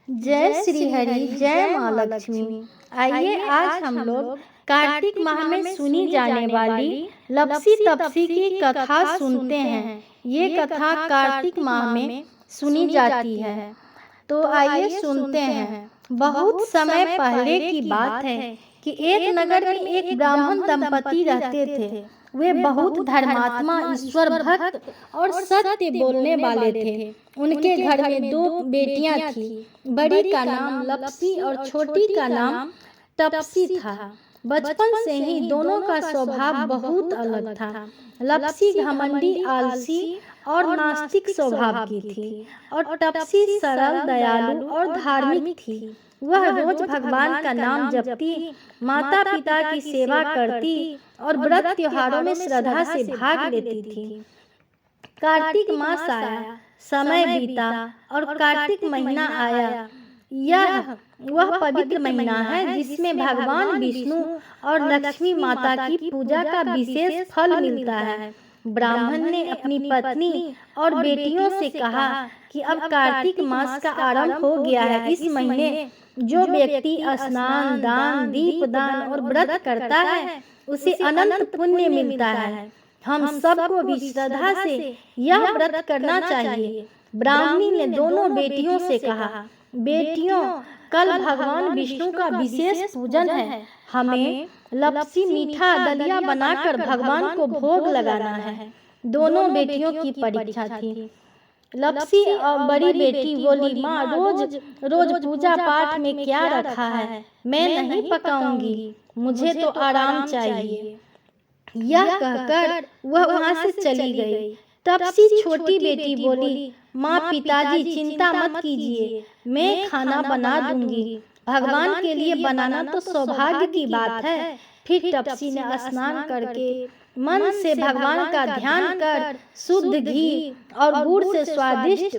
जय श्री हरि, जय माँ लक्ष्मी। आइए आज हम लोग कार्तिक माह में सुनी जाने वाली लपसी तपसी की कथा सुनते हैं। ये कथा कार्तिक माह में सुनी जाती है, तो आइए सुनते हैं। बहुत समय पहले की बात है कि एक नगर में एक ब्राह्मण दंपति रहते थे। वे बहुत धर्मात्मा, ईश्वर भक्त और सत्य बोलने वाले थे। उनके घर में दो बेटियां थीं। बड़ी का नाम लपसी और छोटी का नाम तपसी था। बचपन से ही दोनों का स्वभाव बहुत अलग था। लपसी घमंडी, आलसी और नास्तिक स्वभाव की थी और तपसी सरल, दयालु और धार्मिक थी। वह रोज भगवान का नाम जपती, माता पिता की सेवा करती और व्रत त्योहारों में श्रद्धा से भाग लेती थी। कार्तिक मास आया, समय बीता और कार्तिक महीना आया। यह वह पवित्र महीना है जिसमें भगवान विष्णु और लक्ष्मी माता की पूजा का विशेष फल मिलता है। ब्राह्मण ने अपनी पत्नी और बेटियों से कहा कि अब कार्तिक मास का आरंभ हो गया है। इस महीने जो व्यक्ति स्नान, दान, दीपदान और व्रत करता है उसे अनंत पुण्य मिलता है। हम सबको भी श्रद्धा से यह व्रत करना चाहिए। ब्राह्मणी ने दोनों बेटियों से कहा, बेटियों, कल भगवान विष्णु का विशेष पूजन है। हमें लपसी मीठा दलिया बनाकर भगवान को भोग लगाना है। दोनों बेटियों की परीक्षा थी। लपसी और बड़ी बेटी बोली, माँ, रोज रोज पूजा पाठ में क्या रखा है? मैं नहीं पकाऊंगी, मुझे तो आराम चाहिए। यह कहकर वह वहां से चली गई। तपसी छोटी बेटी बोली, माँ, पिताजी चिंता मत कीजिए, मैं खाना बना दूंगी। भगवान के लिए बनाना तो सौभाग्य की बात है। फिर तपसी ने स्नान करके मन से भगवान का ध्यान कर शुद्ध घी और गुड़ से स्वादिष्ट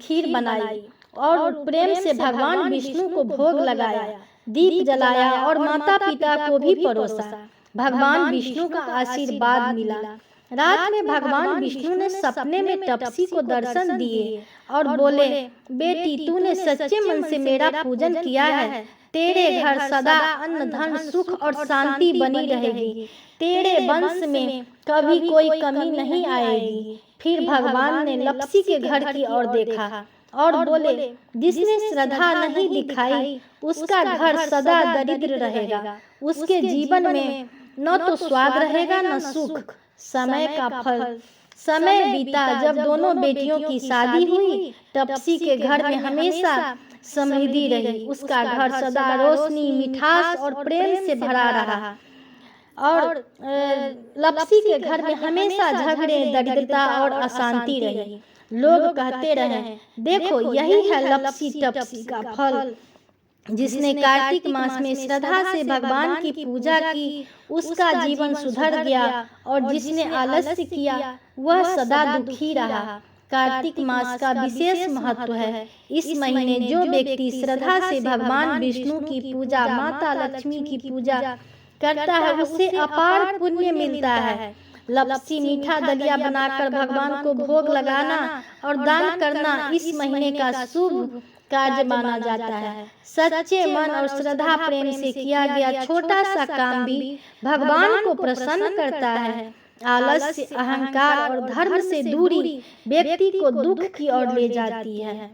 खीर बनाई और प्रेम से भगवान विष्णु को भोग लगाया, दीप जलाया और माता पिता को भी परोसा। भगवान विष्णु का आशीर्वाद मिला। रात में भगवान विष्णु ने सपने में तपसी को दर्शन दिए और बोले, बेटी, तूने सच्चे मन से मेरा पूजन किया है। तेरे घर सदा अन्न, धन, सुख और शांति बनी रहेगी। तेरे वंश में कभी कोई कमी नहीं आएगी। फिर भगवान ने लपसी के घर की ओर देखा और बोले, जिसने श्रद्धा नहीं दिखाई उसका घर सदा दरिद्र रहेगा। उसके जीवन में न तो स्वाद रहेगा न सुख। समय का फल। समय बीता। जब दोनों बेटियों की शादी हुई, तपसी के घर में हमेशा समृद्धि रही। उसका घर सदा रोशनी, मिठास और प्रेम से भरा रहा और लपसी के घर में हमेशा झगड़े, दरिद्रता और अशांति रही। लोग कहते रहे, देखो, यही है लपसी तपसी का फल। जिसने कार्तिक मास में श्रद्धा से भगवान की पूजा की उसका जीवन सुधर गया और जिसने आलस्य किया वह सदा दुखी रहा। कार्तिक मास का विशेष महत्व है। इस महीने जो व्यक्ति श्रद्धा से भगवान विष्णु की पूजा, माता लक्ष्मी की पूजा करता है उसे अपार पुण्य मिलता है। लपसी मीठा दलिया बनाकर भगवान को भोग लगाना और दान करना इस महीने का शुभ कार्य माना जाता है। सच्चे मन और श्रद्धा प्रेम से किया गया छोटा सा काम भी भगवान को प्रसन्न करता है। आलस्य, अहंकार और धर्म से दूरी व्यक्ति को दुख की ओर ले जाती है।